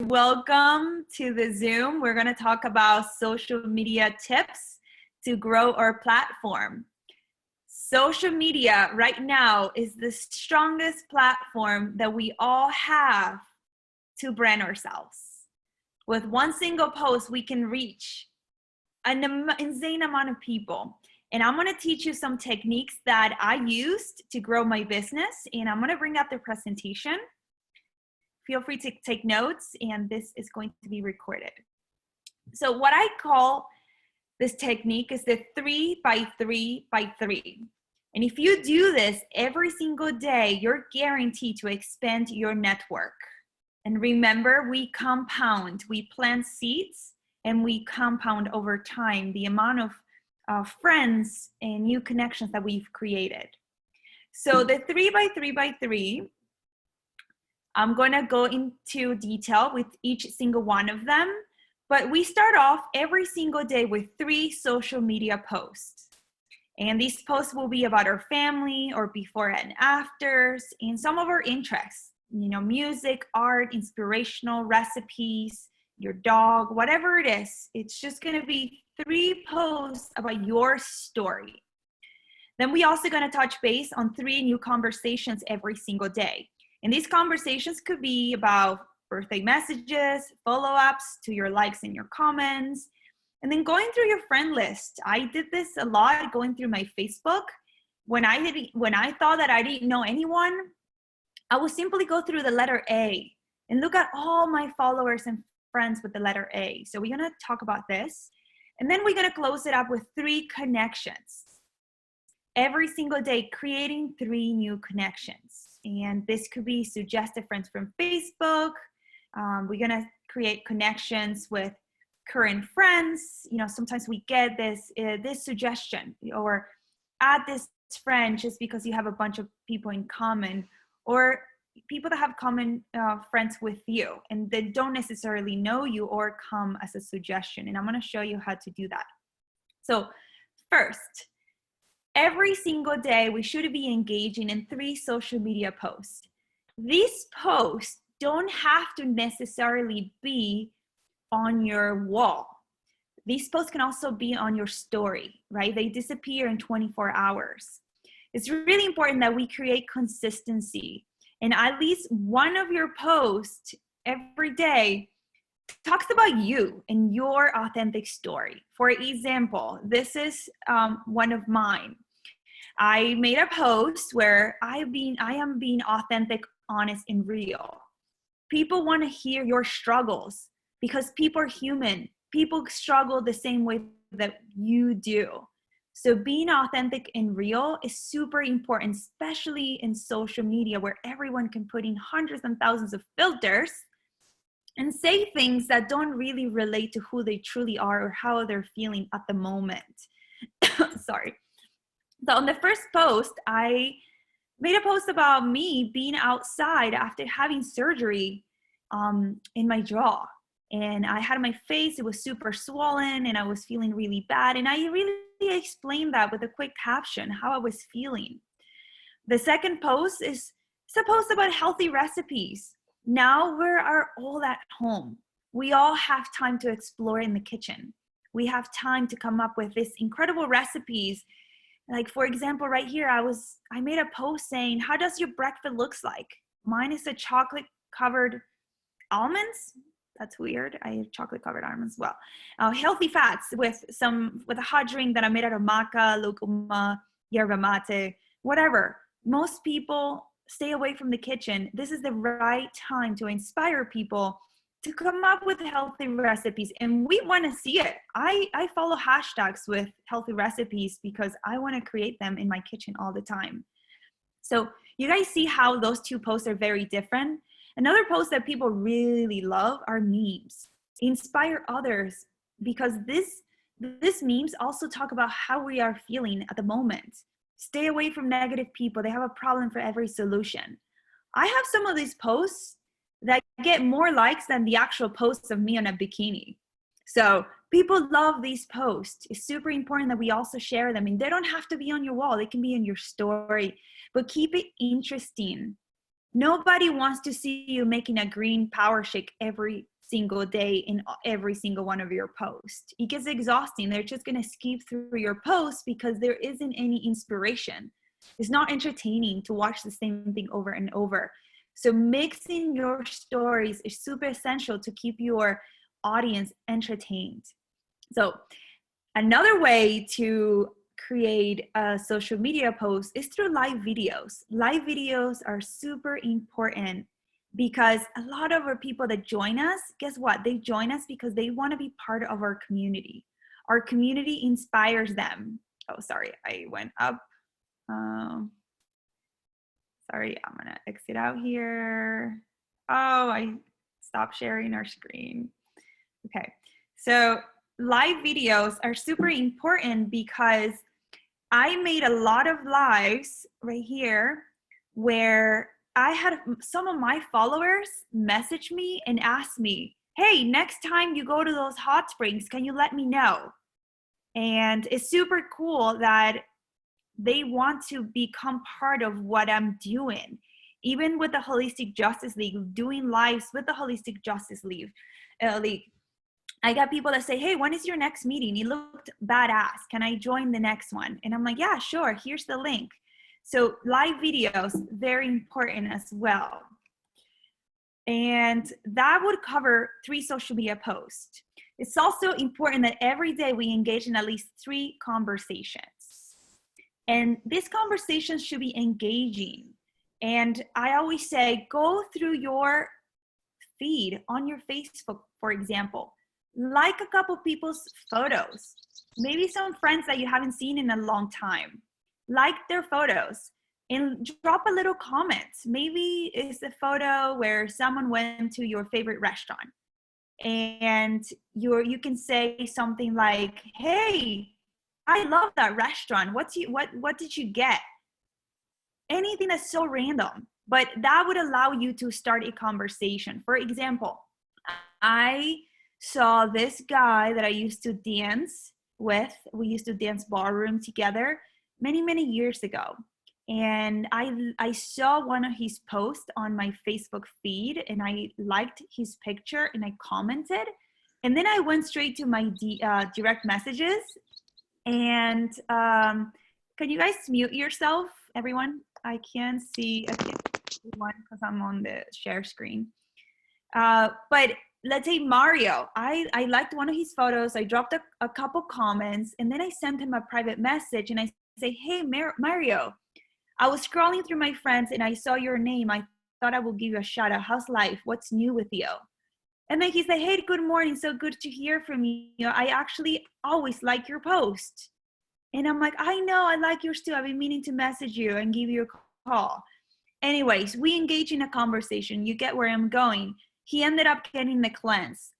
Welcome to the Zoom. We're going to talk about social media tips to grow our platform. Social media right now is the strongest platform that we all have to brand ourselves. With one single post, we can reach an insane amount of people. And I'm going to teach you some techniques that I used to grow my business. And I'm going to bring up the presentation. Feel free to take notes, and this is going to be recorded. So what I call this technique is the 3 by 3 by 3. And if you do this every single day, you're guaranteed to expand your network. And remember, we compound. We plant seeds, and we compound over time the amount of friends and new connections that we've created. So the 3 by 3 by 3, I'm going to go into detail with each single one of them, but we start off every single day with 3 social media posts. And these posts will be about our family or before and afters and some of our interests, music, art, inspirational recipes, your dog, whatever it is. It's just going to be 3 posts about your story. Then we also going to touch base on 3 new conversations every single day. And these conversations could be about birthday messages, follow-ups to your likes and your comments, and then going through your friend list. I did this a lot going through my Facebook. When I thought that I didn't know anyone, I would simply go through the letter A and look at all my followers and friends with the letter A. So we're going to talk about this. And then we're going to close it up with 3 connections. Every single day, creating 3 new connections. And this could be suggested friends from Facebook. We're going to create connections with current friends. Sometimes we get this suggestion, or add this friend just because you have a bunch of people in common, or people that have common friends with you, and they don't necessarily know you or come as a suggestion. And I'm going to show you how to do that. So first, every single day, we should be engaging in 3 social media posts. These posts don't have to necessarily be on your wall. These posts can also be on your story, right? They disappear in 24 hours. It's really important that we create consistency, and at least one of your posts every day talks about you and your authentic story. For example, this is one of mine. I made a post where I am being authentic, honest, and real. People want to hear your struggles because people are human. People struggle the same way that you do. So being authentic and real is super important, especially in social media where everyone can put in hundreds and thousands of filters and say things that don't really relate to who they truly are or how they're feeling at the moment. Sorry. So on the first post, I made a post about me being outside after having surgery in my jaw. And I had my face, it was super swollen, and I was feeling really bad. And I really explained that with a quick caption, how I was feeling. The second post is a post about healthy recipes. Now we are all at home. We all have time to explore in the kitchen. We have time to come up with these incredible recipes. Like, for example, right here, I made a post saying, how does your breakfast looks like? Mine is a chocolate covered almonds. That's weird. I have chocolate covered almonds as well. Healthy fats with a hot drink that I made out of maca, lucuma, yerba mate, whatever. Most people stay away from the kitchen. This is the right time to inspire people to come up with healthy recipes, and we want to see it. I follow hashtags with healthy recipes because I want to create them in my kitchen all the time. So you guys see how those 2 posts are very different. Another post that people really love are memes. Inspire others, because this memes also talk about how we are feeling at the moment. Stay away from negative people. They have a problem for every solution. I have some of these posts that get more likes than the actual posts of me on a bikini. So people love these posts. It's super important that we also share them. And they don't have to be on your wall. They can be in your story, but keep it interesting. Nobody wants to see you making a green power shake every single day in every single one of your posts. It gets exhausting. They're just going to skip through your posts because there isn't any inspiration. It's not entertaining to watch the same thing over and over. So mixing your stories is super essential to keep your audience entertained. So another way to create a social media post is through live videos. Live videos are super important because a lot of our people that join us, guess what? They join us because they want to be part of our community. Our community inspires them. Oh, sorry, I went up. Sorry, I'm gonna exit out here. Oh, I stopped sharing our screen. Okay, so live videos are super important because I made a lot of lives right here where I had some of my followers message me and ask me, hey, next time you go to those hot springs, can you let me know? And it's super cool that they want to become part of what I'm doing. Even with the Holistic Justice League, doing lives with the Holistic Justice League, I got people that say, hey, when is your next meeting? It looked badass. Can I join the next one? And I'm like, yeah, sure. Here's the link. So live videos, very important as well. And that would cover 3 social media posts. It's also important that every day we engage in at least 3 conversations. And these conversations should be engaging. And I always say, go through your feed on your Facebook, for example. Like a couple people's photos. Maybe some friends that you haven't seen in a long time. Like their photos and drop a little comment. Maybe it's a photo where someone went to your favorite restaurant. And you can say something like, hey, I love that restaurant. What did you get? Anything that's so random, but that would allow you to start a conversation. For example, I saw this guy that I used to dance with. We used to dance ballroom together many, many years ago. And I saw one of his posts on my Facebook feed and I liked his picture and I commented. And then I went straight to my direct messages. And can you guys mute yourself, everyone? I can't see everyone because I'm on the share screen. But let's say Mario, I liked one of his photos. I dropped a couple comments and then I sent him a private message and I say, hey, Mario, I was scrolling through my friends and I saw your name. I thought I would give you a shout out. How's life? What's new with you? And then he said, hey, good morning. So good to hear from you. I actually always like your post. And I'm like, I know, I like yours too. I've been meaning to message you and give you a call. Anyways, we engage in a conversation. You get where I'm going. He ended up getting the cleanse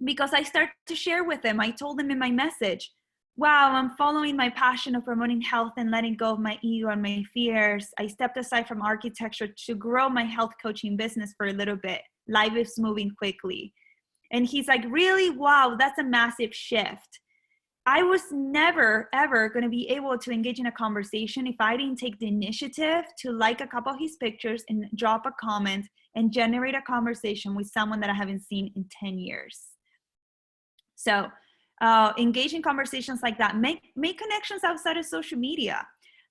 because I started to share with him. I told him in my message, wow, I'm following my passion of promoting health and letting go of my ego and my fears. I stepped aside from architecture to grow my health coaching business for a little bit. Life is moving quickly. And he's like, really? Wow, that's a massive shift. I was never, ever going to be able to engage in a conversation if I didn't take the initiative to like a couple of his pictures and drop a comment and generate a conversation with someone that I haven't seen in 10 years. So engage in conversations like that. Make connections outside of social media.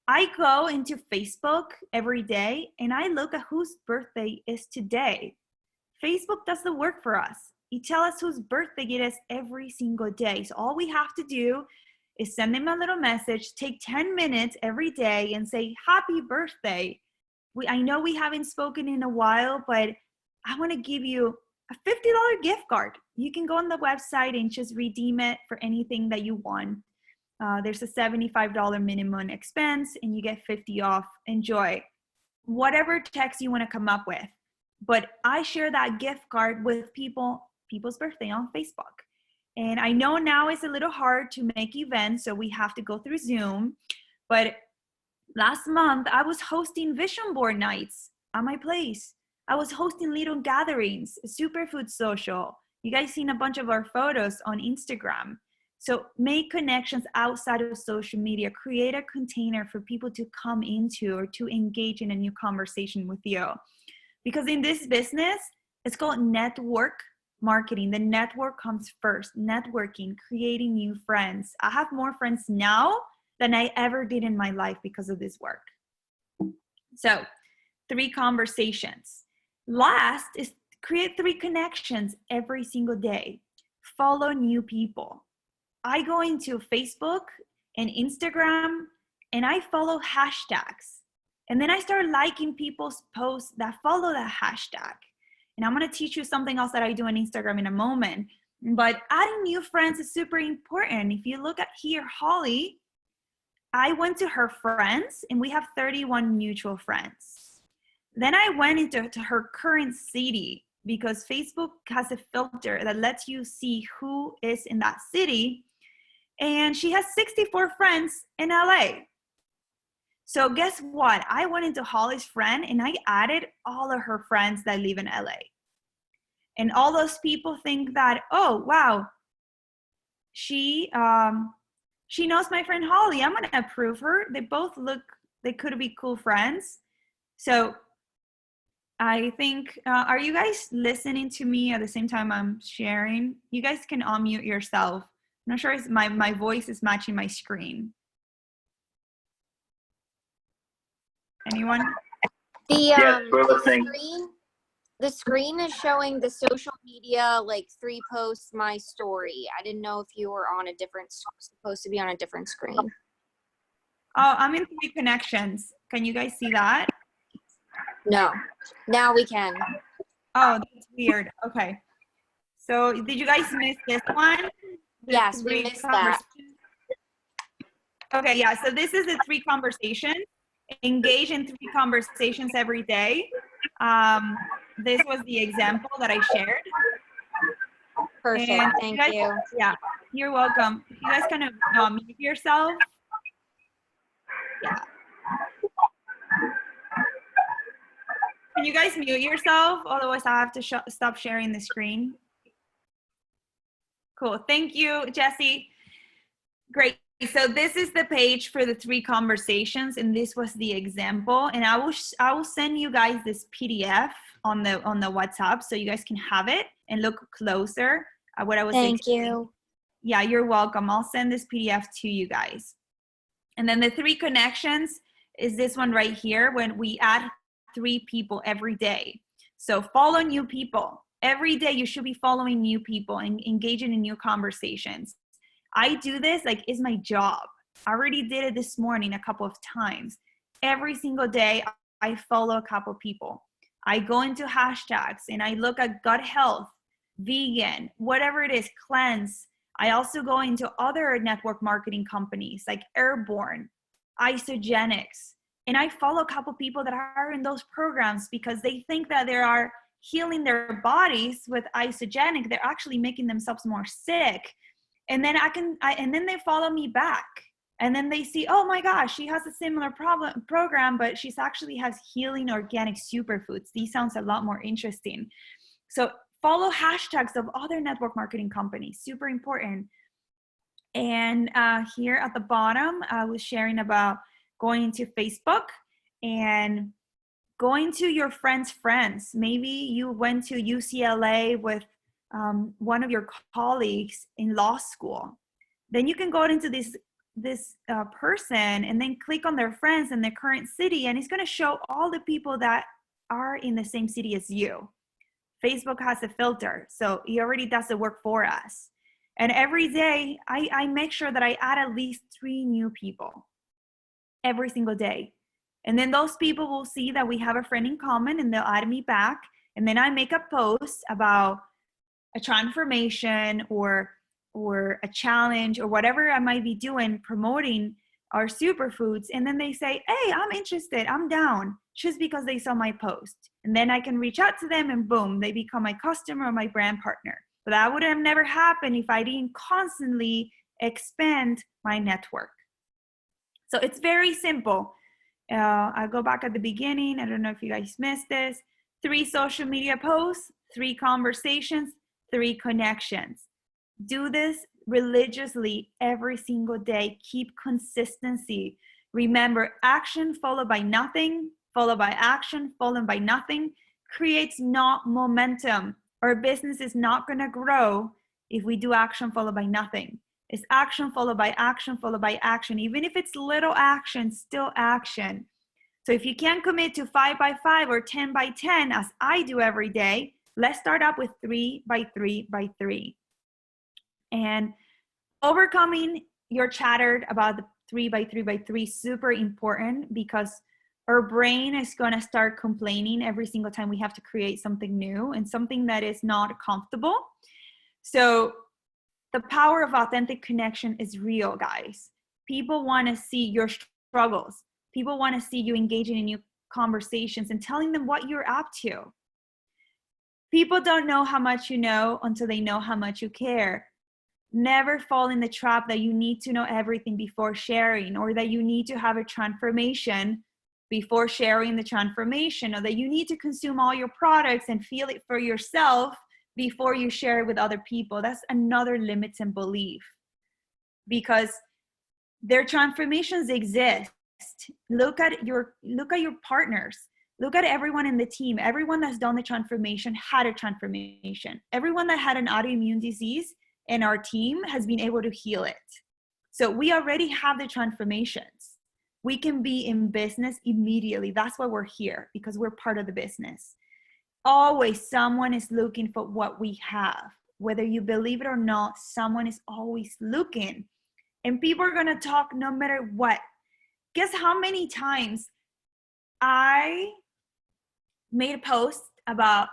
I go into Facebook every day and I look at whose birthday is today. Facebook does the work for us. It tells us whose birthday it is every single day. So all we have to do is send them a little message, take 10 minutes every day and say, happy birthday. I know we haven't spoken in a while, but I want to give you a $50 gift card. You can go on the website and just redeem it for anything that you want. There's a $75 minimum expense and you get 50 off. Enjoy. Whatever text you want to come up with. But I share that gift card with people's birthday on Facebook. And I know now it's a little hard to make events, so we have to go through Zoom. But last month, I was hosting vision board nights at my place. I was hosting little gatherings, superfood social. You guys seen a bunch of our photos on Instagram. So make connections outside of social media. Create a container for people to come into or to engage in a new conversation with you. Because in this business, it's called network marketing. The network comes first. Networking, creating new friends. I have more friends now than I ever did in my life because of this work. So 3 conversations. Last is create 3 connections every single day. Follow new people. I go into Facebook and Instagram and I follow hashtags. And then I start liking people's posts that follow that hashtag. And I'm going to teach you something else that I do on Instagram in a moment. But adding new friends is super important. If you look at here, Holly, I went to her friends and we have 31 mutual friends. Then I went into her current city because Facebook has a filter that lets you see who is in that city. And she has 64 friends in LA. So guess what? I went into Holly's friend and I added all of her friends that live in LA. And all those people think that, oh, wow, she knows my friend Holly. I'm gonna approve her. They both look, they could be cool friends. So I think, are you guys listening to me at the same time I'm sharing? You guys can unmute yourself. I'm not sure if my voice is matching my screen. Anyone? Yes, we're listening. The screen is showing the social media, like 3 posts, my story. I didn't know if you were on a different, supposed to be on a different screen. Oh, I'm in 3 connections. Can you guys see that? No, now we can. Oh, that's weird. Okay. So did you guys miss this one? Yes, we missed that. Okay, yeah, so this is the 3 conversations. Engage in 3 conversations every day. This was the example that I shared. Perfect, and thank you. You. Yeah, you're welcome. You guys kind of mute yourself. Yeah. Can you guys mute yourself? Otherwise I have to stop sharing the screen. Cool, thank you, Jessie. Great. So this is the page for the 3 conversations, and this was the example. And I will send you guys this PDF on the WhatsApp so you guys can have it and look closer at what I was saying. Thank you. Yeah, you're welcome. I'll send this PDF to you guys. And then the 3 connections is this one right here, when we add 3 people every day. So follow new people. Every day you should be following new people and engaging in new conversations. I do this like it's my job. I already did it this morning a couple of times. Every single day I follow a couple people. I go into hashtags and I look at gut health, vegan, whatever it is, cleanse. I also go into other network marketing companies like Airborne, Isogenics, and I follow a couple people that are in those programs because they think that they are healing their bodies with isogenic. They're actually making themselves more sick. And then and then they follow me back. And then they see, oh my gosh, she has a similar program, but she's actually has healing organic superfoods. These sounds a lot more interesting. So follow hashtags of other network marketing companies, super important. And here at the bottom, I was sharing about going into Facebook and going to your friends' friends. Maybe you went to UCLA with one of your colleagues in law school. Then you can go into this person and then click on their friends in their current city, and it's going to show all the people that are in the same city as you. Facebook has a filter, so it already does the work for us. And every day I make sure that I add at least 3 new people every single day. And then those people will see that we have a friend in common and they'll add me back. And then I make a post about a transformation or a challenge or whatever I might be doing, promoting our superfoods. And then they say, hey, I'm interested, I'm down, just because they saw my post. And then I can reach out to them and boom, they become my customer or my brand partner. But that would have never happened if I didn't constantly expand my network. So it's very simple. I'll go back at the beginning. I don't know if you guys missed this. 3 social media posts, 3 conversations, 3 connections. Do this religiously every single day. Keep consistency. Remember, action followed by nothing, followed by action, followed by nothing, creates not momentum. Our business is not going to grow if we do action followed by nothing. It's action followed by action followed by action. Even if it's little action, still action. So if you can't commit to 5 by 5 or 10 by 10, as I do every day, let's start up with 3 by 3 by 3. And overcoming your chatter about the 3 by 3 by 3 is super important, because our brain is going to start complaining every single time we have to create something new and something that is not comfortable. So the power of authentic connection is real, guys. People want to see your struggles. People want to see you engaging in new conversations and telling them what you're up to. People don't know how much you know until they know how much you care. Never fall in the trap that you need to know everything before sharing, or that you need to have a transformation before sharing the transformation, or that you need to consume all your products and feel it for yourself before you share it with other people. That's another limiting belief, because their transformations exist. Look at your partners. Look at everyone in the team. Everyone that's done the transformation had a transformation. Everyone that had an autoimmune disease in our team has been able to heal it. So we already have the transformations. We can be in business immediately. That's why we're here, because we're part of the business. Always someone is looking for what we have. Whether you believe it or not, someone is always looking. And people are going to talk no matter what. Guess how many times I made a post about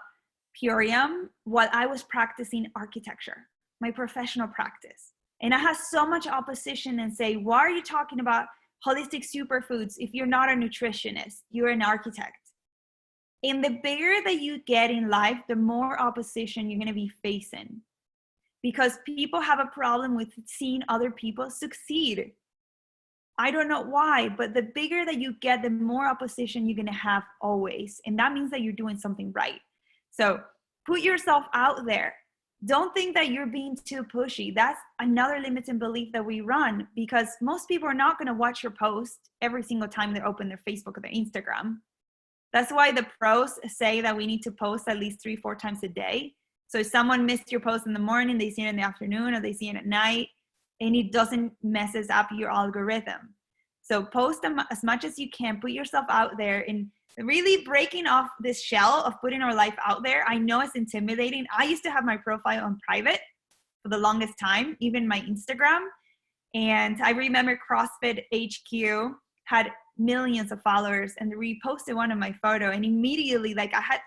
Purium while I was practicing architecture, my professional practice. And I had so much opposition and say, why are you talking about holistic superfoods if you're not a nutritionist, you're an architect? And the bigger that you get in life, the more opposition you're going to be facing, because people have a problem with seeing other people succeed. I don't know why, but the bigger that you get, the more opposition you're going to have always. And that means that you're doing something right. So put yourself out there. Don't think that you're being too pushy. That's another limiting belief that we run, because most people are not going to watch your post every single time they open their Facebook or their Instagram. That's why the pros say that we need to post at least 3-4 times a day. So if someone missed your post in the morning, they see it in the afternoon, or they see it at night, and it doesn't messes up your algorithm. So post them as much as you can. Put yourself out there, and really breaking off this shell of putting our life out there. I know it's intimidating. I used to have my profile on private for the longest time, even my Instagram. And I remember CrossFit HQ had millions of followers, and they reposted one of my photo, and immediately, like, I had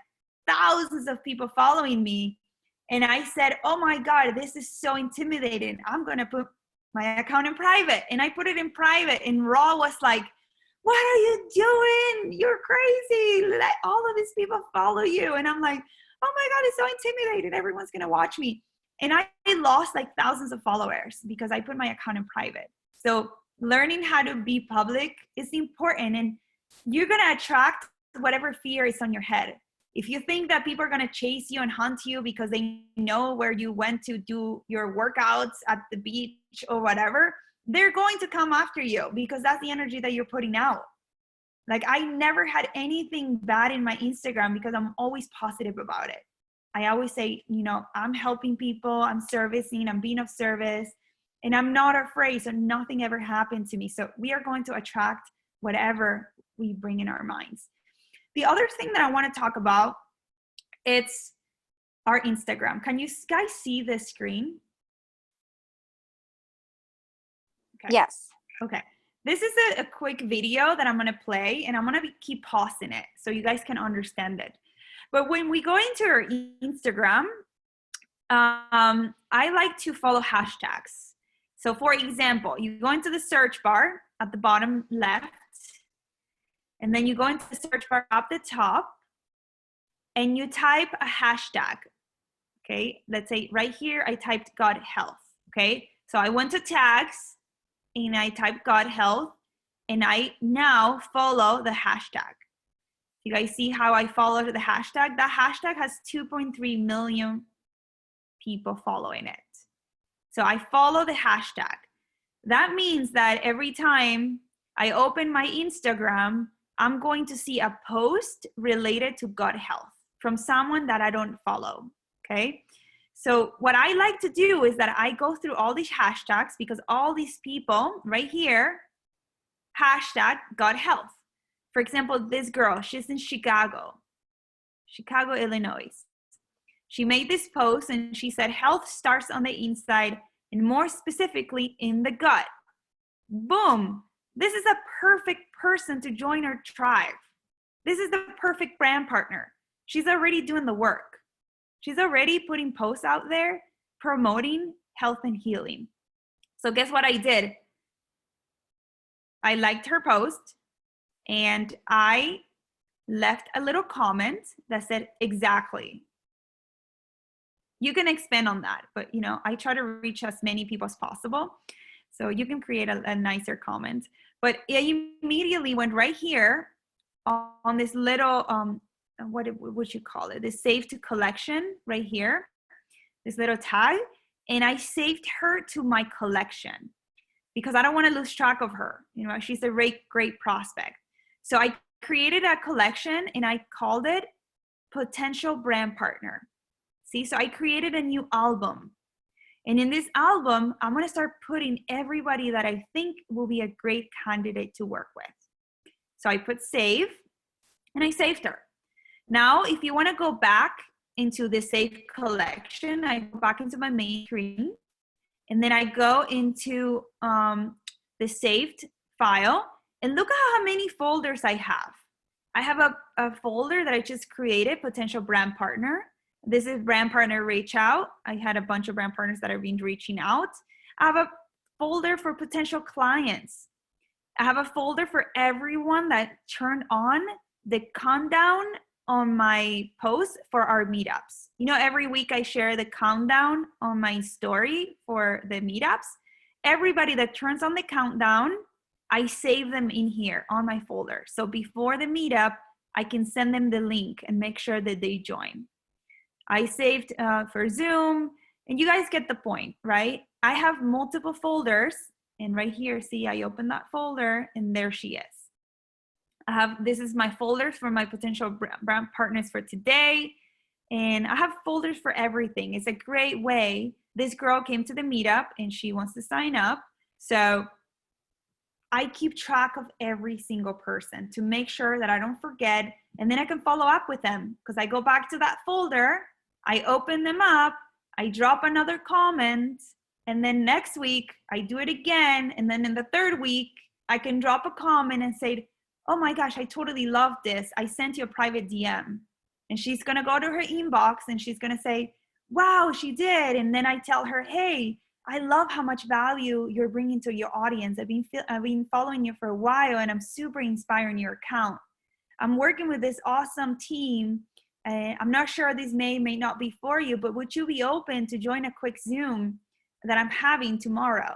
thousands of people following me. And I said, oh my God, this is so intimidating. I'm going to put my account in private. And I put it in private, and Raw was like, what are you doing? You're crazy. Let all of these people follow you. And I'm like, oh my God, it's so intimidating. Everyone's going to watch me. And I lost like thousands of followers because I put my account in private. So learning how to be public is important, and you're going to attract whatever fear is on your head. If you think that people are going to chase you and hunt you because they know where you went to do your workouts at the beach or whatever, they're going to come after you, because that's the energy that you're putting out. Like, I never had anything bad in my Instagram because I'm always positive about it. I always say, you know, I'm helping people, I'm servicing, I'm being of service, and I'm not afraid. So nothing ever happened to me. So we are going to attract whatever we bring in our minds. The other thing that I want to talk about, it's our Instagram. Can you guys see the screen? Okay. Yes. Okay. This is a quick video that I'm going to play, and I'm going to keep pausing it so you guys can understand it. But when we go into our Instagram, I like to follow hashtags. So for example, you go into the search bar at the bottom left, and then you go into the search bar up the top, and you type a hashtag. Okay, let's say right here, I typed gut health. Okay, so I went to tags, and I typed gut health, and I now follow the hashtag. You guys see how I follow the hashtag? That hashtag has 2.3 million people following it. So I follow the hashtag. That means that every time I open my Instagram, I'm going to see a post related to gut health. from someone that I don't follow, okay? So what I like to do is that I go through all these hashtags, because all these people right here, hashtag gut health. For example, this girl, she's in Chicago, Illinois. She made this post and she said, health starts on the inside, and more specifically in the gut. Boom. This is a perfect person to join our tribe. This is the perfect brand partner. She's already doing the work. She's already putting posts out there promoting health and healing. So guess what I did? I liked her post and I left a little comment that said, exactly. You can expand on that, but you know, I try to reach as many people as possible. So you can create a nicer comment. But it immediately went right here on this little, what would you call it? This save to collection right here, this little tag. And I saved her to my collection because I don't want to lose track of her. You know, she's a great prospect. So I created a collection and I called it Potential Brand Partner. See, so I created a new album. And in this album, I'm going to start putting everybody that I think will be a great candidate to work with. So I put save and I saved her. Now, if you want to go back into the saved collection, I go back into my main screen and then I go into the saved file and look at how many folders I have. I have a folder that I just created, Potential Brand Partner. This is brand partner reach out. I had a bunch of brand partners that I've been reaching out. I have a folder for potential clients. I have a folder for everyone that turned on the countdown on my post for our meetups. You know, every week I share the countdown on my story for the meetups. Everybody that turns on the countdown, I save them in here on my folder. So before the meetup, I can send them the link and make sure that they join. I saved for Zoom, and you guys get the point, right? I have multiple folders, and right here, see, I opened that folder, and there she is. This is my folders for my potential brand partners for today, and I have folders for everything. It's a great way. This girl came to the meetup, and she wants to sign up, so I keep track of every single person to make sure that I don't forget, and then I can follow up with them because I go back to that folder, I open them up, I drop another comment, and then next week I do it again, and then in the third week I can drop a comment and say, oh my gosh, I totally love this. I sent you a private DM. And she's gonna go to her inbox and she's gonna say, wow, she did. And then I tell her, hey, I love how much value you're bringing to your audience. I've been following you for a while and I'm super inspired in your account. I'm working with this awesome team. I'm not sure this may not be for you, but would you be open to join a quick Zoom that I'm having tomorrow?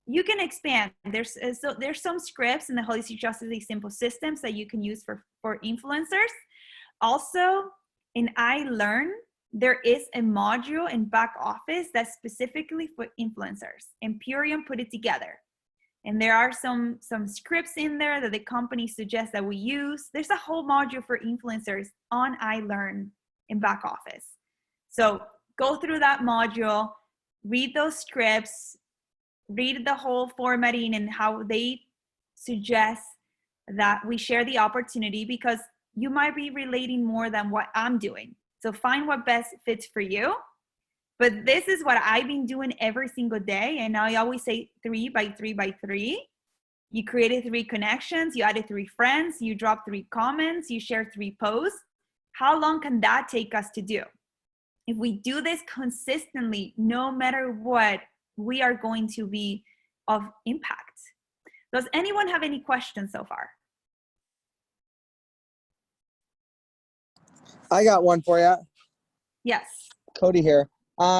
You can expand. There's some scripts in the Holistic Justice Simple Systems that you can use for influencers. Also, in iLearn, there is a module in back office that's specifically for influencers, and Purium put it together. And there are some scripts in there that the company suggests that we use. There's a whole module for influencers on iLearn in back office. So go through that module, read those scripts, read the whole formatting and how they suggest that we share the opportunity, because you might be relating more than what I'm doing. So find what best fits for you. But this is what I've been doing every single day. And I always say 3 by 3 by 3. You created 3 connections, you added 3 friends, you dropped 3 comments, you shared 3 posts. How long can that take us to do? If we do this consistently, no matter what, we are going to be of impact. Does anyone have any questions so far? I got one for you. Yes. Cody here.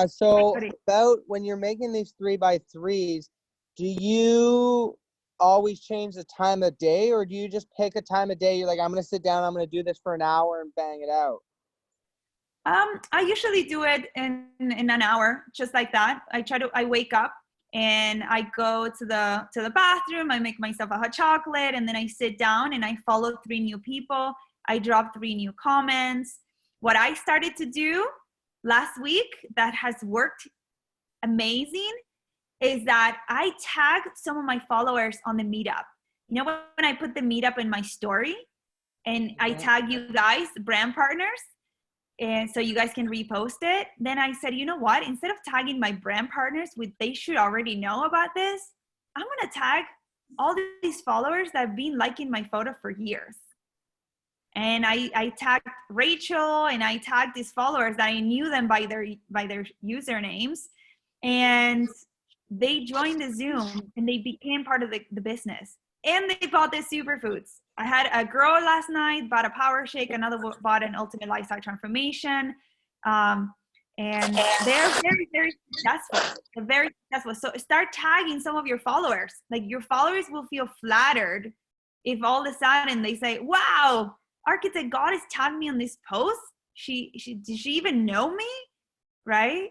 So Cody. about when you're making these 3 by 3s, do you always change the time of day, or do you just pick a time of day? You're like, I'm going to sit down, I'm going to do this for an hour and bang it out. I usually do it in an hour, just like that. I wake up and I go to the bathroom, I make myself a hot chocolate, and then I sit down and I follow 3 new people. I drop 3 new comments. what I started to do last week that has worked amazing is that I tag some of my followers on the meetup. You know, when I put the meetup in my story and I tag you guys, brand partners, and so you guys can repost it, then I said, you know what, instead of tagging my brand partners, which they should already know about this, I'm gonna tag all these followers that have been liking my photo for years. And I tagged Rachel, and I tagged these followers that I knew them by their usernames, and they joined the Zoom and they became part of the business. And they bought the superfoods. I had a girl last night bought a power shake, another bought an ultimate lifestyle transformation, and they're very, very successful. They're very successful. So start tagging some of your followers. Like, your followers will feel flattered if all of a sudden they say, wow, Architect Goddess tagged me on this post. Did she even know me? Right?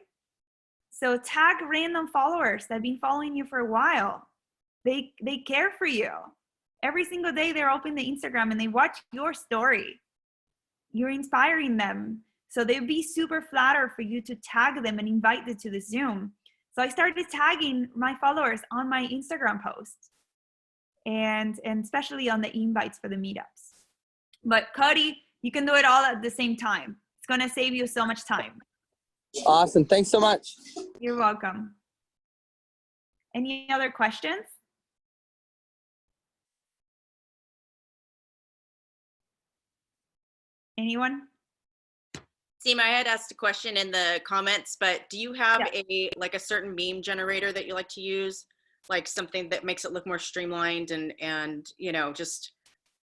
So tag random followers that have been following you for a while. They care for you. Every single day they're opening the Instagram and they watch your story. You're inspiring them. So they'd be super flattered for you to tag them and invite them to the Zoom. So I started tagging my followers on my Instagram posts, and especially on the invites for the meetups. But Cody, you can do it all at the same time. It's gonna save you so much time. Awesome. Thanks so much. You're welcome. Any other questions? Anyone? Seema, I had asked a question in the comments, but do you have a certain meme generator that you like to use? Like something that makes it look more streamlined and you know, just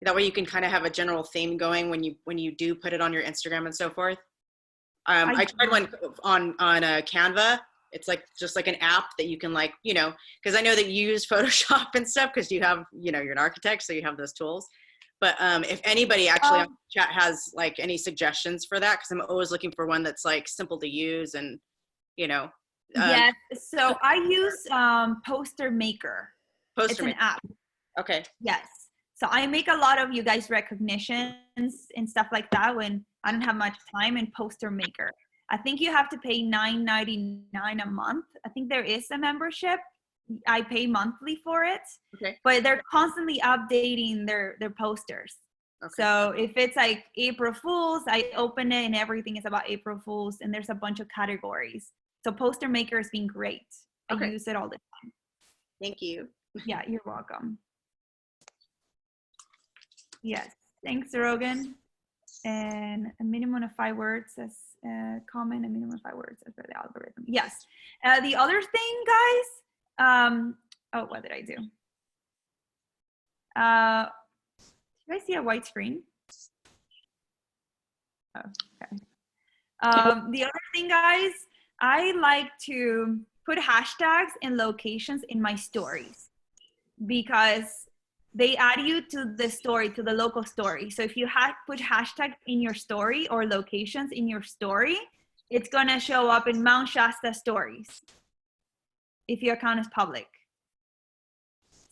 that way you can kind of have a general theme going when you do put it on your Instagram and so forth? I tried one on Canva. It's like just like an app that you can, like, you know, because I know that you use Photoshop and stuff because you have, you know, you're an architect, so you have those tools. But if anybody actually on chat has like any suggestions for that, because I'm always looking for one that's like simple to use and, you know. Yes, so I use Poster Maker. It's an app. Okay. Yes. So I make a lot of you guys recognitions and stuff like that when I don't have much time in Poster Maker. I think you have to pay $9.99 a month. I think there is a membership. I pay monthly for it. Okay. But they're constantly updating their posters. Okay. So if it's like April Fools, I open it and everything is about April Fools, and there's a bunch of categories. So Poster Maker has been great. I use it all the time. Thank you. Yeah, you're welcome. Yes, thanks, Rogan. And a minimum of 5 words as comment, a minimum of 5 words as per the algorithm. Yes. The other thing, guys, oh, what did I do? Do I see a white screen? Oh, okay. The other thing, guys, I like to put hashtags and locations in my stories because they add you to the story, to the local story. So if you put hashtag in your story or locations in your story, it's gonna show up in Mount Shasta stories if your account is public.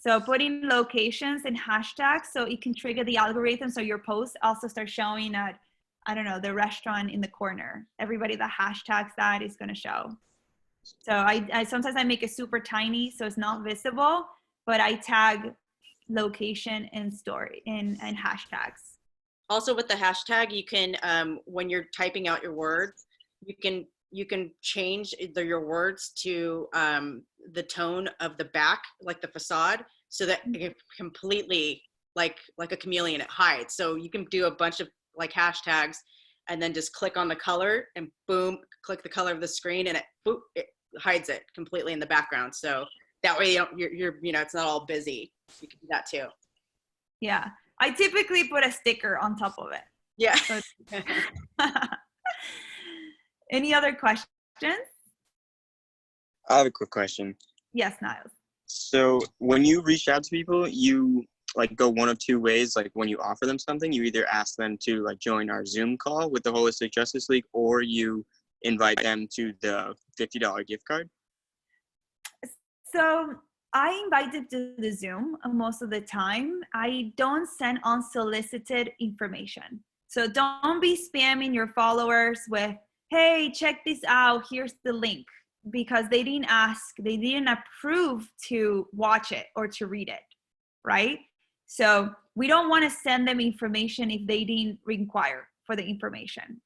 So putting locations and hashtags so it can trigger the algorithm so your post also starts showing at, I don't know, the restaurant in the corner. Everybody that hashtags that is gonna show. So I sometimes I make it super tiny so it's not visible, but I tag location and story and hashtags. Also with the hashtag, you can when you're typing out your words, you can change your words to the tone of the back, like the facade, so that it completely like a chameleon, it hides. So you can do a bunch of like hashtags and then just click on the color and boom, click the color of the screen and it hides it completely in the background. So that way you're you know, it's not all busy. You can do that too. Yeah, I typically put a sticker on top of it. Yeah. So any other questions? I have a quick question. Yes, Niles. So when you reach out to people, you like go one of two ways. Like when you offer them something, you either ask them to like join our Zoom call with the Holistic Justice League, or you invite them to the $50 gift card. So I invite them to the Zoom most of the time. I don't send unsolicited information. So don't be spamming your followers with, hey, check this out, here's the link, because they didn't ask, they didn't approve to watch it or to read it, right? So we don't want to send them information if they didn't require for the information.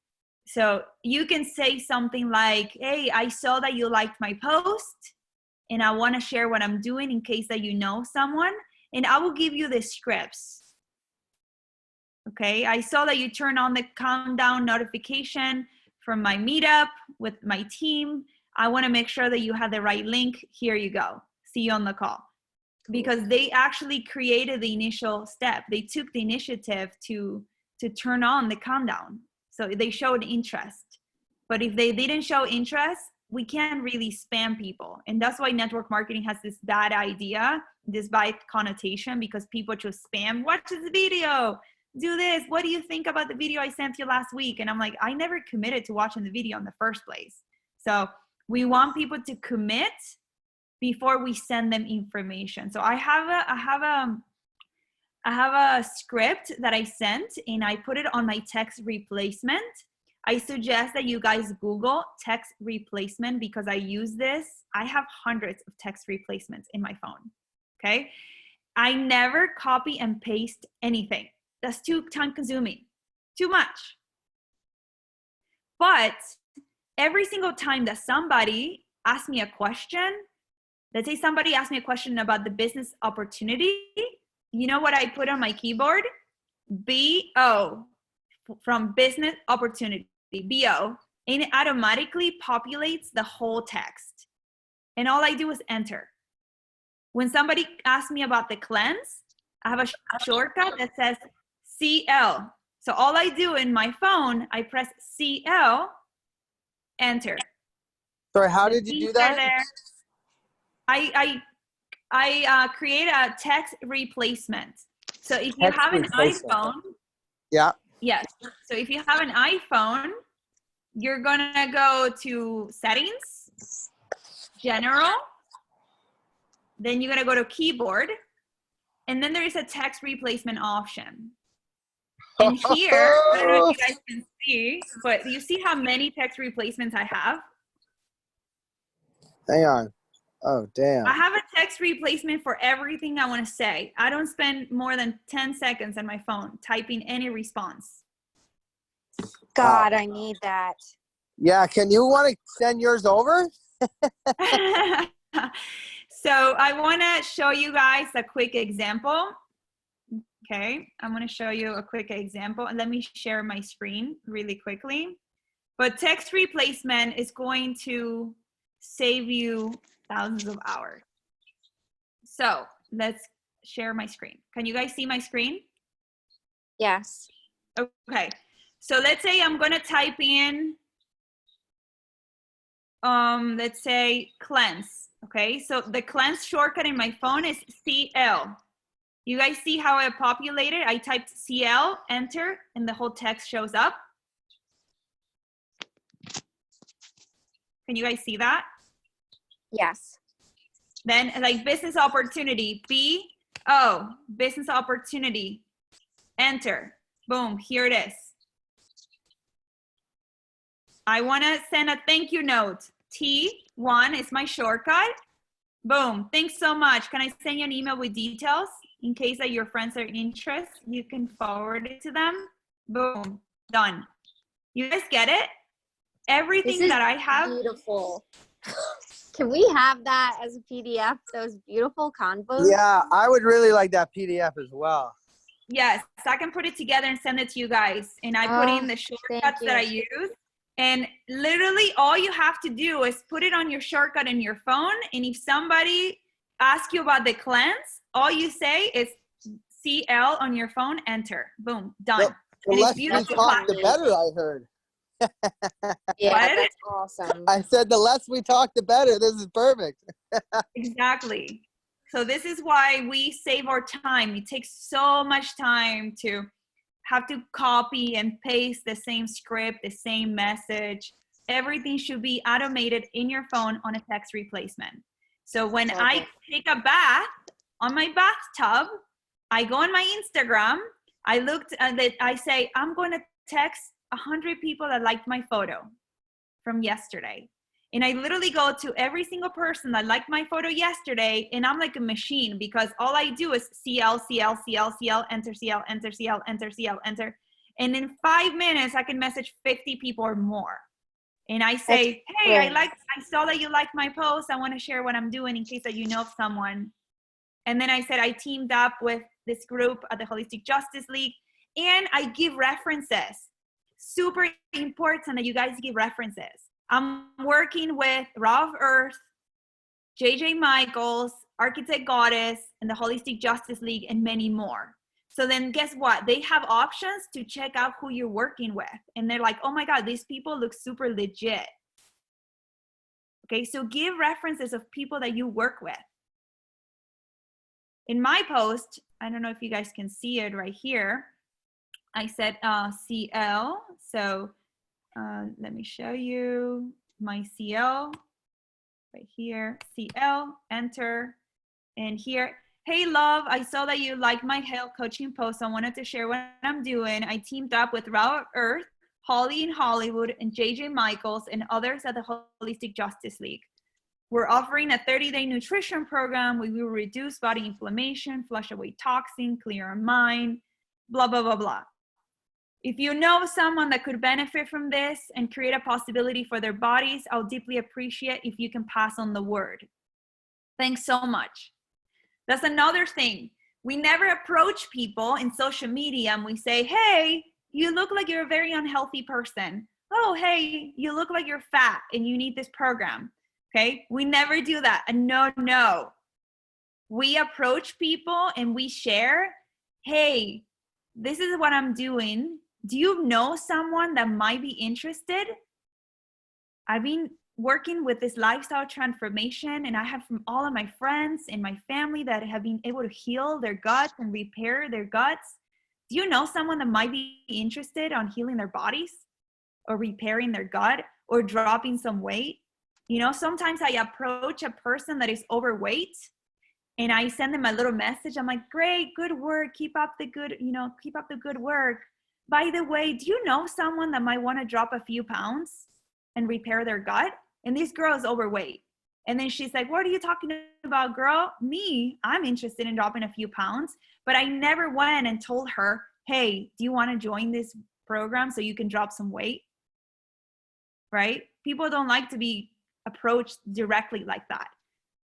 So you can say something like, hey, I saw that you liked my post and I want to share what I'm doing in case that you know someone, and I will give you the scripts. Okay, I saw that you turned on the countdown notification from my meetup with my team. I want to make sure that you have the right link. Here you go. See you on the call. Because they actually created the initial step. They took the initiative to turn on the countdown. So they showed interest. But if they didn't show interest, we can't really spam people. And that's why network marketing has this bad idea, this bad connotation, because people just spam, watch this video, do this. What do you think about the video I sent you last week? And I'm like, I never committed to watching the video in the first place. So we want people to commit before we send them information. So I have a script that I sent and I put it on my text replacement. I suggest that you guys Google text replacement because I use this. I have hundreds of text replacements in my phone, okay? I never copy and paste anything. That's too time consuming, too much. But every single time that somebody asks me a question, let's say somebody asked me a question about the business opportunity, you know what I put on my keyboard? BO, from business opportunity, BO, and it automatically populates the whole text. And all I do is enter. When somebody asks me about the cleanse, I have a shortcut that says CL. So all I do in my phone, I press CL, enter. Sorry, how did you do that? There. I create a text replacement. So if you have an iPhone, yeah. Yes. So if you have an iPhone, you're gonna go to settings, general, then you're gonna go to keyboard, and then there is a text replacement option. And here, I don't know if you guys can see, but you see how many text replacements I have? Hang on. Oh, damn. I have a text replacement for everything I want to say. I don't spend more than 10 seconds on my phone typing any response. God, I need that. Yeah, can you want to send yours over? So I want to show you guys a quick example. Okay, I'm going to show you a quick example, and let me share my screen really quickly. But text replacement is going to save you thousands of hours. So let's share my screen. Can you guys see my screen? Yes. Okay, so let's say I'm going to type in, let's say cleanse. Okay, so the cleanse shortcut in my phone is CL. You guys see how I populated? I typed CL, enter, and the whole text shows up. Can you guys see that? Yes. Then like business opportunity, BO, business opportunity, enter, boom, here it is. I want to send a thank you note. T1 is my shortcut. Boom, thanks so much. Can I send you an email with details? In case that your friends are interested, you can forward it to them. Boom, done. You guys get it? Everything that I have. Beautiful. Can we have that as a PDF, those beautiful convos? Yeah, I would really like that PDF as well. Yes, I can put it together and send it to you guys. And I put in the shortcuts that I use. And literally all you have to do is put it on your shortcut in your phone. And if somebody asks you about the cleanse, all you say is CL on your phone, enter, boom, done. Well, the less we talk, the better, I heard. Yeah, what? that's awesome. I said the less we talk, the better. This is perfect. Exactly. So this is why we save our time. It takes so much time to have to copy and paste the same script, the same message. Everything should be automated in your phone on a text replacement. So when I take a bath on my bathtub, I go on my Instagram, I looked at it, I say, I'm going to text 100 people that liked my photo from yesterday. And I literally go to every single person that liked my photo yesterday, and I'm like a machine because all I do is CL, CL, CL, CL, enter, CL, enter, CL, enter, CL, enter. And in 5 minutes, I can message 50 people or more. And I say, hey, I saw that you liked my post. I want to share what I'm doing in case that you know of someone. And then I said, I teamed up with this group at the Holistic Justice League, and I give references. Super important that you guys give references. I'm working with Raw of Earth, JJ Michaels, Architect Goddess, and the Holistic Justice League, and many more. So then guess what? They have options to check out who you're working with. And they're like, oh my God, these people look super legit. Okay, so give references of people that you work with. In my post, I don't know if you guys can see it right here. I said CL, so let me show you my CL right here, CL, enter, and here, hey love, I saw that you liked my health coaching post. I wanted to share what I'm doing. I teamed up with Raw Earth, Holly in Hollywood, and JJ Michaels, and others at the Holistic Justice League. We're offering a 30-day nutrition program. We will reduce body inflammation, flush away toxin, clear our mind, blah, blah, blah, blah. If you know someone that could benefit from this and create a possibility for their bodies, I'll deeply appreciate if you can pass on the word. Thanks so much. That's another thing. We never approach people in social media and we say, hey, you look like you're a very unhealthy person. Oh, hey, you look like you're fat and you need this program. Okay, we never do that. And no. We approach people and we share, hey, this is what I'm doing. Do you know someone that might be interested? I've been working with this lifestyle transformation, and I have from all of my friends and my family that have been able to heal their guts and repair their guts. Do you know someone that might be interested on healing their bodies or repairing their gut or dropping some weight? You know, sometimes I approach a person that is overweight and I send them a little message. I'm like, great, good work. Keep up the good work. By the way, do you know someone that might want to drop a few pounds and repair their gut? And this girl is overweight. And then she's like, what are you talking about, girl? Me, I'm interested in dropping a few pounds, but I never went and told her, hey, do you want to join this program so you can drop some weight? Right? People don't like to be approached directly like that.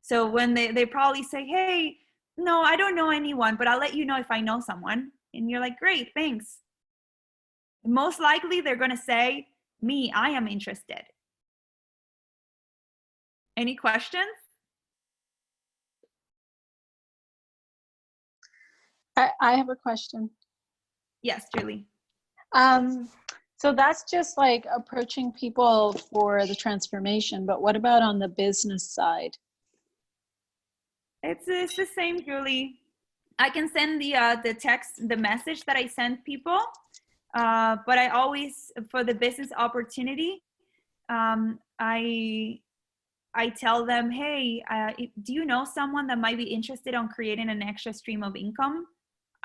So when they probably say, hey, no, I don't know anyone, but I'll let you know if I know someone. And you're like, great, thanks. Most likely they're going to say, me, I am interested. Any questions? I have a question. Yes, Julie. So that's just like approaching people for the transformation, but what about on the business side? It's the same, Julie. I can send the text, the message that I send people, but I always, for the business opportunity, I tell them, hey, do you know someone that might be interested on creating an extra stream of income?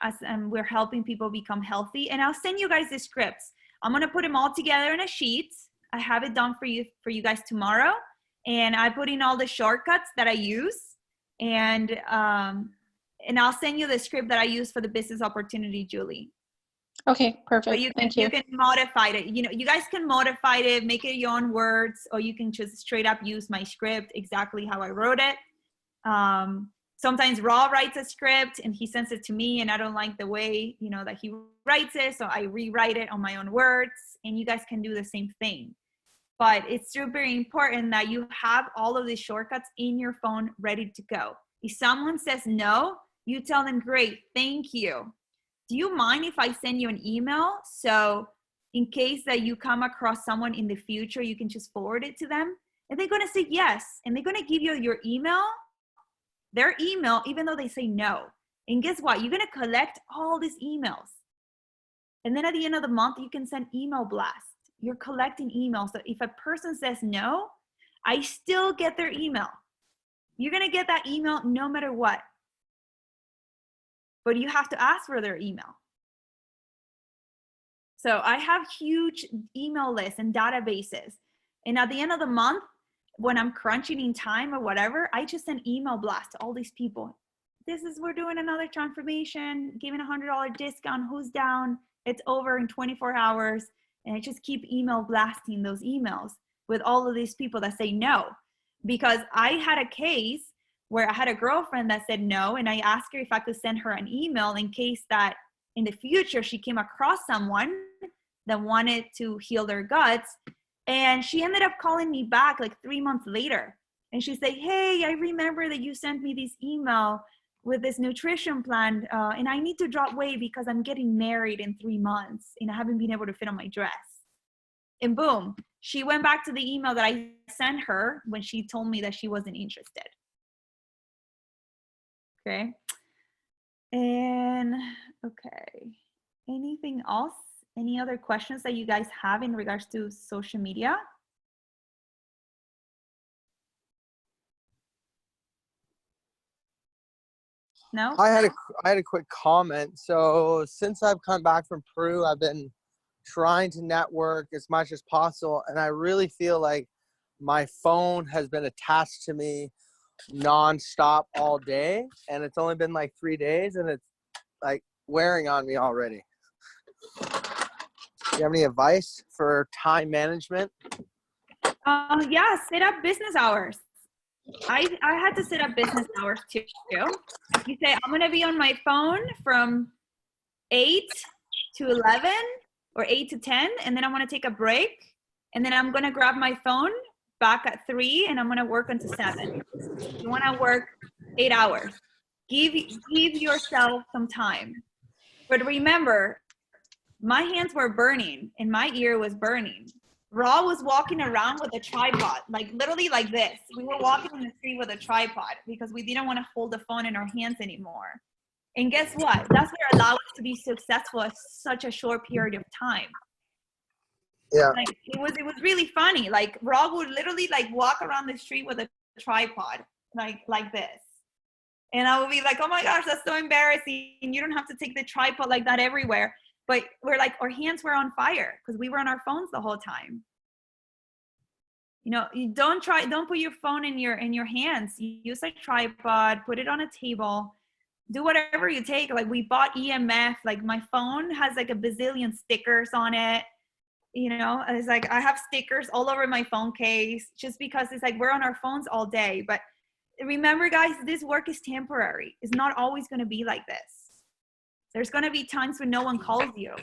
As we're helping people become healthy. And I'll send you guys the scripts. I'm gonna put them all together in a sheet. I have it done for you guys tomorrow. And I put in all the shortcuts that I use. And I'll send you the script that I use for the business opportunity, Julie. Okay, perfect. But you can modify it. You know, you guys can modify it, make it your own words, or you can just straight up use my script exactly how I wrote it. Sometimes Raw writes a script and he sends it to me and I don't like the way, you know, that he writes it. So I rewrite it on my own words, and you guys can do the same thing. But it's super important that you have all of these shortcuts in your phone ready to go. If someone says no, you tell them, great, thank you. Do you mind if I send you an email? So in case that you come across someone in the future, you can just forward it to them. And they're gonna say yes. And they're gonna give you your email, their email, even though they say no. And guess what? You're gonna collect all these emails. And then at the end of the month, you can send email blasts. You're collecting emails. So if a person says no, I still get their email. You're gonna get that email no matter what. But you have to ask for their email. So I have huge email lists and databases. And at the end of the month, when I'm crunching in time or whatever, I just send email blast to all these people. We're doing another transformation, giving $100 discount, who's down? It's over in 24 hours. And I just keep email blasting those emails with all of these people that say no. Because I had a case where I had a girlfriend that said no, and I asked her if I could send her an email in case that in the future she came across someone that wanted to heal their guts. And she ended up calling me back like 3 months later. And she said, hey, I remember that you sent me this email with this nutrition plan, and I need to drop weight because I'm getting married in 3 months and I haven't been able to fit on my dress. And boom, she went back to the email that I sent her when she told me that she wasn't interested. Okay. And okay, anything else? Any other questions that you guys have in regards to social media? No? I had a quick comment. So since I've come back from Peru, I've been trying to network as much as possible, and I really feel like my phone has been attached to me nonstop all day, and it's only been like 3 days, and it's like wearing on me already. Do you have any advice for time management? Yeah, set up business hours. I had to set up business hours too. You say, I'm going to be on my phone from 8 to 11 or 8 to 10, and then I'm going to take a break, and then I'm going to grab my phone back at 3, and I'm going to work until 7. You want to work 8 hours. Give yourself some time. But remember, my hands were burning and my ear was burning. Ra was walking around with a tripod, like literally like this. We were walking in the street with a tripod because we didn't want to hold the phone in our hands anymore. And guess what? That's what allowed us to be successful at such a short period of time. Yeah. Like it was really funny. Like Ra would literally like walk around the street with a tripod, like this. And I would be like, oh my gosh, that's so embarrassing. You don't have to take the tripod like that everywhere. But we're like, our hands were on fire because we were on our phones the whole time. You know, you don't put your phone in your hands. You use a tripod, put it on a table, do whatever you take. Like we bought EMF, like my phone has like a bazillion stickers on it. You know, it's like I have stickers all over my phone case just because it's like we're on our phones all day. But remember, guys, this work is temporary. It's not always going to be like this. There's going to be times when no one calls you,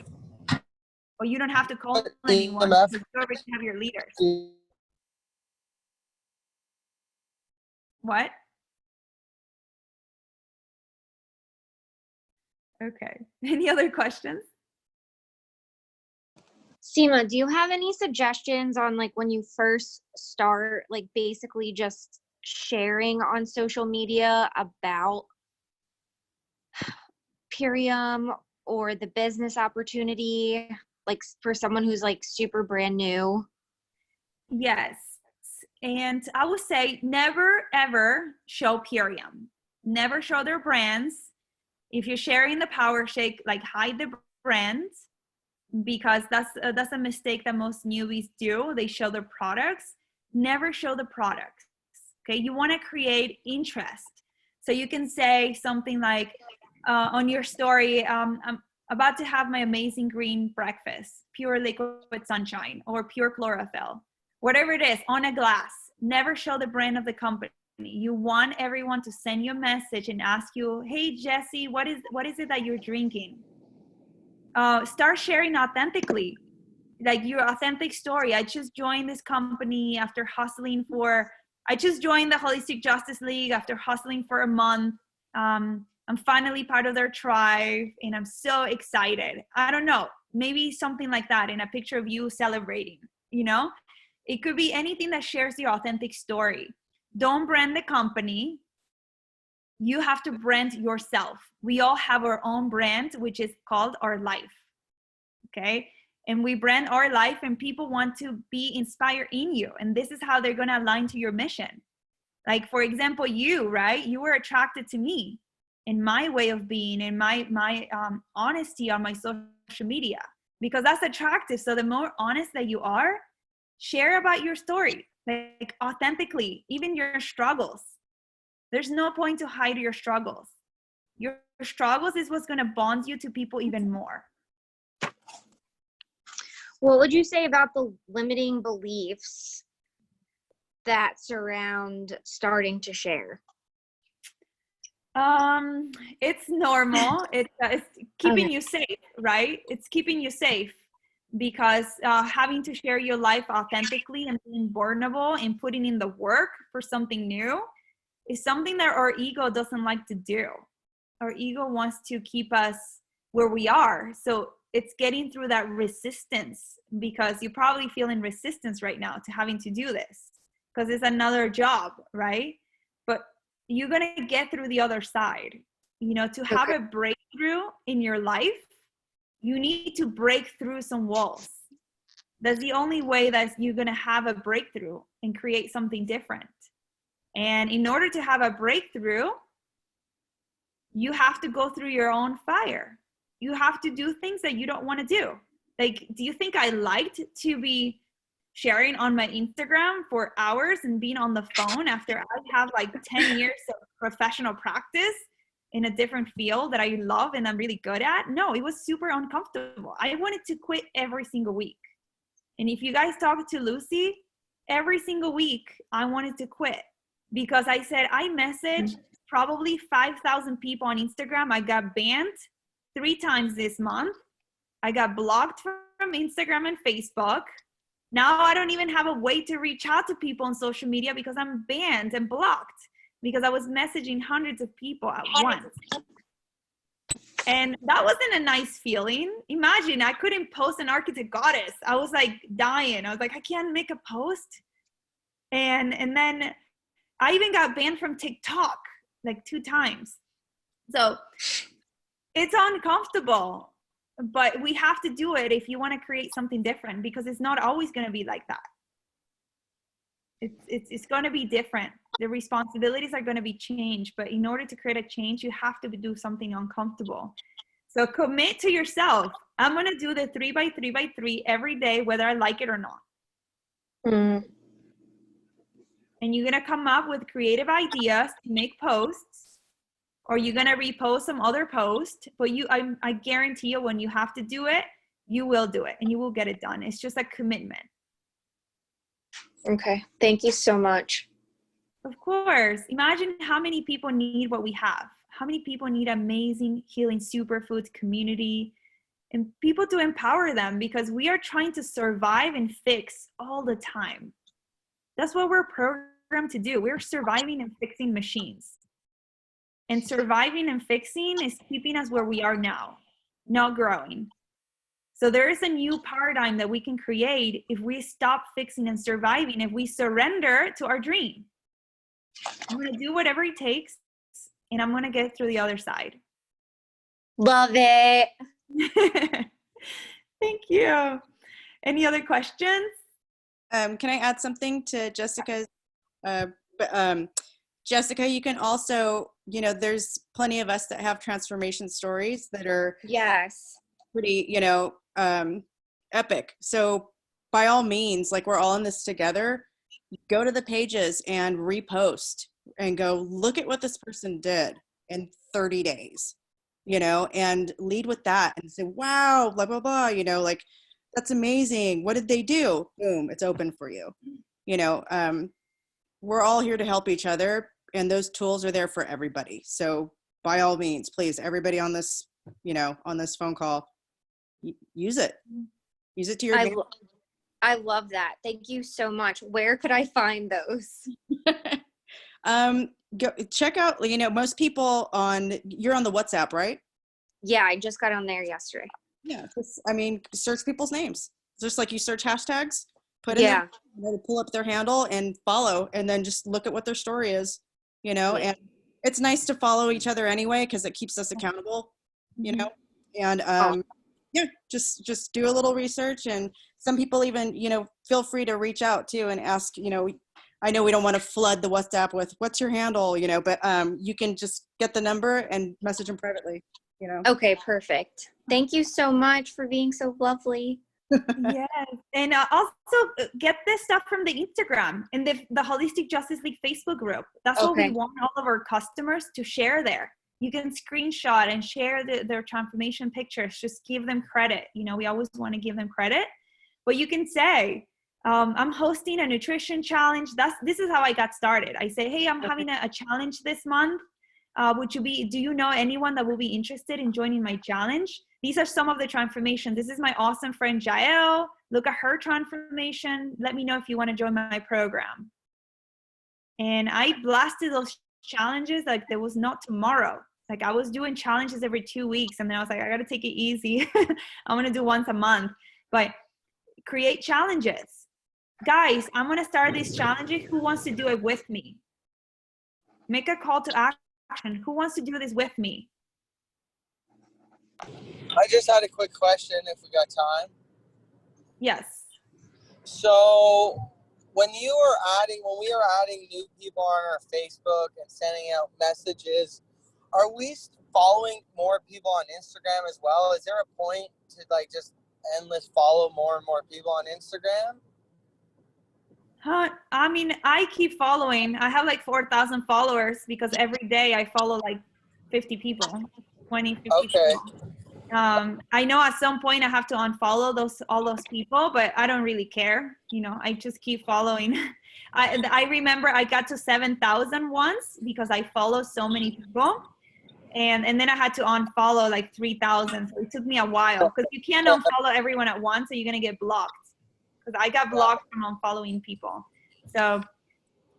or you don't have to call anyone because you already have your leaders. What? Okay. Any other questions? Seema, do you have any suggestions on like when you first start, like basically just sharing on social media about Purium or the business opportunity, like for someone who's like super brand new? Yes. And I would say never ever show Purium. Never show their brands. If you're sharing the Power Shake, like hide the brands, because that's a mistake that most newbies do. They show their products. Never show the products. Okay, you want to create interest. So you can say something like on your story, I'm about to have my amazing green breakfast, pure liquid sunshine or pure chlorophyll, whatever it is, on a glass. Never show the brand of the company. You want everyone to send you a message and ask you, hey Jesse, what is it that you're drinking? Start sharing authentically, like your authentic story. I just joined this company after hustling I just joined the Holistic Justice League after hustling for a month. I'm finally part of their tribe and I'm so excited. I don't know, maybe something like that in a picture of you celebrating, you know? It could be anything that shares your authentic story. Don't brand the company. You have to brand yourself. We all have our own brand, which is called our life. Okay. And we brand our life and people want to be inspired in you. And this is how they're going to align to your mission. Like, for example, you, right? You were attracted to me in my way of being and my honesty on my social media, because that's attractive. So the more honest that you are, share about your story, like authentically, even your struggles. There's no point to hide your struggles. Your struggles is what's going to bond you to people even more. What would you say about the limiting beliefs that surround starting to share? It's normal. It's keeping you safe, right? It's keeping you safe because having to share your life authentically and being vulnerable and putting in the work for something new is something that our ego doesn't like to do. Our ego wants to keep us where we are. So it's getting through that resistance, because you're probably feeling resistance right now to having to do this because it's another job, right? But you're going to get through the other side. You know, to have a breakthrough in your life, you need to break through some walls. That's the only way that you're going to have a breakthrough and create something different. And in order to have a breakthrough, you have to go through your own fire. You have to do things that you don't want to do. Like, do you think I liked to be sharing on my Instagram for hours and being on the phone after I have like 10 years of professional practice in a different field that I love and I'm really good at? No, it was super uncomfortable. I wanted to quit every single week. And if you guys talk to Lucy, every single week I wanted to quit because I said I messaged probably 5,000 people on Instagram. I got banned 3 times this month. I got blocked from Instagram and Facebook. Now I don't even have a way to reach out to people on social media because I'm banned and blocked because I was messaging hundreds of people at once. And that wasn't a nice feeling. Imagine I couldn't post an Architect Goddess. I was like dying. I was like, I can't make a post. And then I even got banned from TikTok like 2 times. So it's uncomfortable, but we have to do it if you want to create something different, because it's not always going to be like that. It's going to be different. The responsibilities are going to be changed, but in order to create a change, you have to do something uncomfortable. So commit to yourself. I'm going to do the 3x3x3 every day, whether I like it or not. And you're going to come up with creative ideas to make posts, or you're going to repost some other post, but I guarantee you when you have to do it, you will do it and you will get it done. It's just a commitment. Okay. Thank you so much. Of course. Imagine how many people need what we have. How many people need amazing healing superfoods community and people to empower them, because we are trying to survive and fix all the time. That's what we're programmed to do. We're surviving and fixing machines. And surviving and fixing is keeping us where we are now, not growing. So there is a new paradigm that we can create if we stop fixing and surviving, if we surrender to our dream. I'm going to do whatever it takes, and I'm going to get through the other side. Love it. Thank you. Any other questions? Can I add something to Jessica's? Jessica, you can also, there's plenty of us that have transformation stories that are pretty, epic. So by all means, like, we're all in this together. Go to the pages and repost and go, look at what this person did in 30 days, and lead with that and say, wow, blah, blah, blah, like, that's amazing. What did they do? Boom, it's open for you. We're all here to help each other, and those tools are there for everybody. So by all means, please, everybody on this, on this phone call, use it. Use it to your advantage. I love that. Thank you so much. Where could I find those? Go check out, most people you're on the WhatsApp, right? Yeah, I just got on there yesterday. Yeah. Search people's names. Just like you search hashtags, put in pull up their handle and follow, and then just look at what their story is, and it's nice to follow each other anyway, because it keeps us accountable, and just do a little research. And some people even, feel free to reach out too and ask, I know we don't want to flood the WhatsApp with what's your handle, but you can just get the number and message them privately, Okay, perfect. Thank you so much for being so lovely. Yes. And also get this stuff from the Instagram and the Holistic Justice League Facebook group. That's what we want all of our customers to share there. You can screenshot and share their transformation pictures. Just give them credit. You know, we always want to give them credit. But you can say, I'm hosting a nutrition challenge. This is how I got started. I say, hey, I'm having a challenge this month. Do you know anyone that will be interested in joining my challenge? These are some of the transformations. This is my awesome friend Jael. Look at her transformation. Let me know if you want to join my program. And I blasted those challenges like there was not tomorrow. Like I was doing challenges every 2 weeks, and then I was like, I got to take it easy. I'm going to do once a month. But create challenges. Guys, I'm going to start these challenges. Who wants to do it with me? Make a call to action. Who wants to do this with me? I just had a quick question if we got time. Yes. So when we are adding new people on our Facebook and sending out messages, are we following more people on Instagram as well? Is there a point to like just endless follow more and more people on Instagram? I mean, I keep following. I have like 4,000 followers because every day I follow like 50 people, 20, 50 people. I know at some point I have to unfollow all those people, but I don't really care. You know, I just keep following. I remember I got to 7,000 once because I follow so many people. And then I had to unfollow like 3,000. So it took me a while because you can't unfollow everyone at once, or you're going to get blocked. Because I got blocked from unfollowing people. So,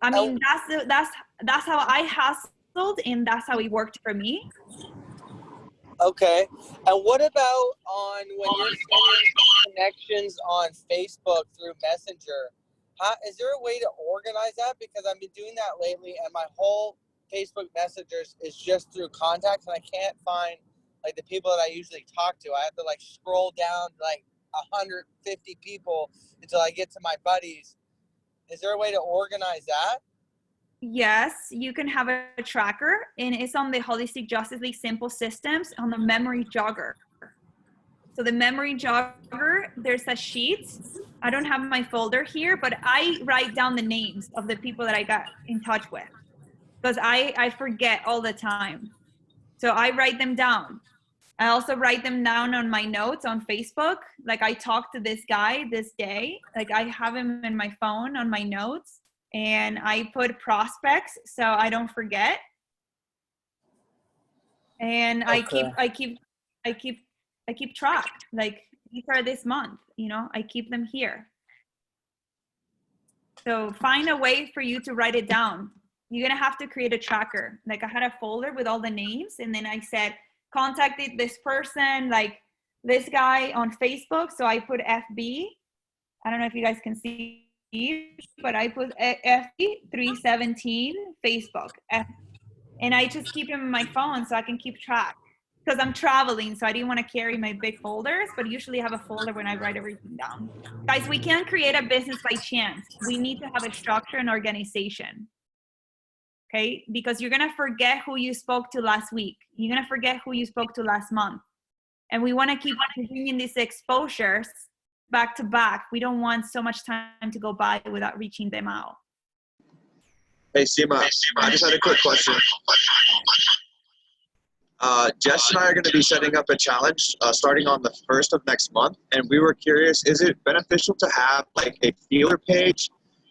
I mean, that's how I hustled, and that's how it worked for me. Okay. And what about when you're sending connections on Facebook through Messenger? Is there a way to organize that? Because I've been doing that lately, and my whole Facebook messengers is just through contacts, and I can't find like the people that I usually talk to. I have to like scroll down like 150 people until I get to my buddies. Is there a way to organize that? Yes, you can have a tracker, and it's on the Holistic Justice League Simple Systems on the memory jogger. So the memory jogger, there's a sheet. I don't have my folder here, but I write down the names of the people that I got in touch with because I forget all the time. So I write them down. I also write them down on my notes on Facebook. Like I talked to this guy this day. Like I have him in my phone on my notes, and I put prospects so I don't forget. And Okay. I keep track. Like these are this month, you know, I keep them here. So find a way for you to write it down. You're gonna have to create a tracker. Like I had a folder with all the names, and then I said, contacted this person, like this guy on Facebook. So I put FB. I don't know if you guys can see, but I put FB 317 Facebook. And I just keep them in my phone so I can keep track. Because I'm traveling, so I didn't want to carry my big folders, but usually I have a folder when I write everything down. Guys, we can't create a business by chance. We need to have a structure and organization. Okay, because you're gonna forget who you spoke to last week. You're gonna forget who you spoke to last month. And we wanna keep bringing these exposures back to back. We don't want so much time to go by without reaching them out. Hey, Seema, I just had a quick question. Jess and I are going to be setting up a challenge starting on the 1st of next month, and we were curious, is it beneficial to have like a feeler page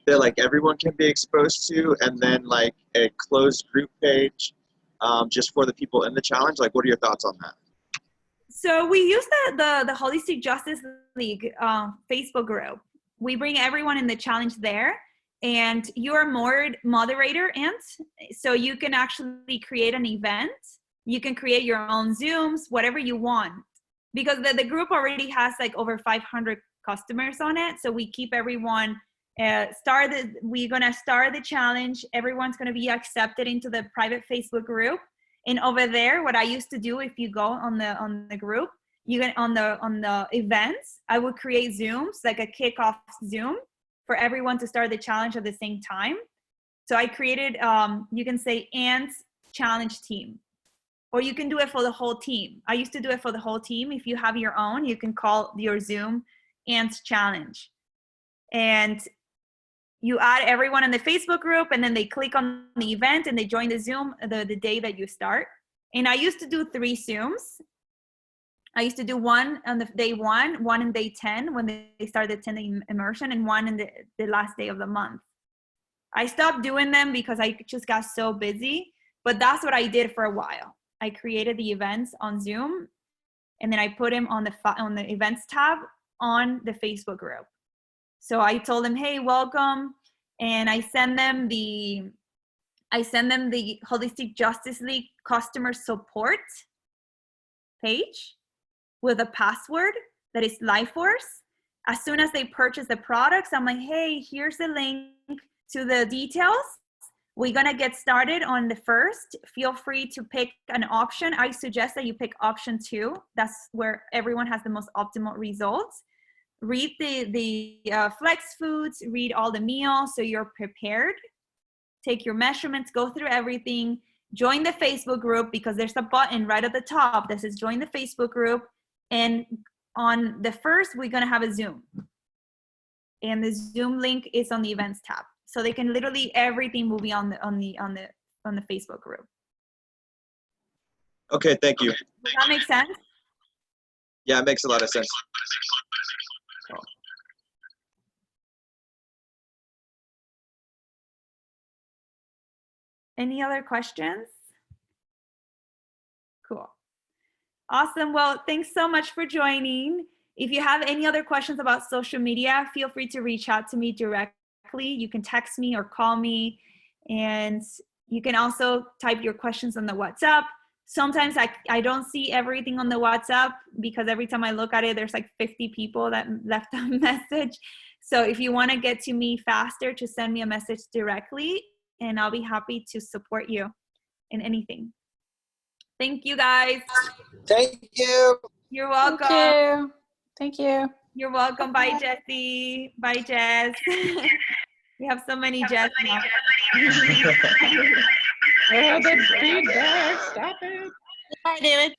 that like everyone can be exposed to, and then like a closed group page just for the people in the challenge? Like, what are your thoughts on that? So we use the Holistic Justice League Facebook group. We bring everyone in the challenge there, and you're more moderator, and so you can actually create an event. You can create your own Zooms, whatever you want, because the group already has like over 500 customers on it. So we keep everyone we're gonna start the challenge. Everyone's gonna be accepted into the private Facebook group. And over there, what I used to do, if you go on the group, you can on the events, I would create Zooms, like a kickoff Zoom for everyone to start the challenge at the same time. So I created, you can say, Ant's challenge team. or you can do it for the whole team. I used to do it for the whole team. If you have your own, you can call your Zoom Ants Challenge. And you add everyone in the Facebook group, and then they click on the event and they join the Zoom the day that you start. And I used to do 3 Zooms. I used to do one on the day 1, one in day 10 when they started the 10-day immersion, and one in the last day of the month. I stopped doing them because I just got so busy, but that's what I did for a while. I created the events on Zoom, and then I put them on the events tab on the Facebook group. So I told them, hey, welcome, and I send them the Holistic Justice League customer support page with a password that is LifeForce. As soon as they purchase the products, I'm like, hey, here's the link to the details. We're gonna get started on the 1st. Feel free to pick an option. I suggest that you pick option 2. That's where everyone has the most optimal results. Read the flex foods, read all the meals so you're prepared. Take your measurements, go through everything. Join the Facebook group, because there's a button right at the top that says join the Facebook group. And on the 1st, we're gonna have a Zoom. And the Zoom link is on the events tab. So they can literally, everything will be on the Facebook group. Okay, thank you. Does that make sense? Yeah, it makes a lot of sense. Any other questions? Cool. Awesome. Well, thanks so much for joining. If you have any other questions about social media, feel free to reach out to me directly. You can text me or call me, and you can also type your questions on the WhatsApp. Sometimes I don't see everything on the WhatsApp, because every time I look at it, there's like 50 people that left a message. So if you want to get to me faster, just send me a message directly, and I'll be happy to support you in anything. Thank you, guys. Thank you. You're welcome. Thank you. Thank you. You're welcome. Bye, Jessie. Bye, Jess. We have so many Jess now. Oh, the feedback. Stop it. Hi, David.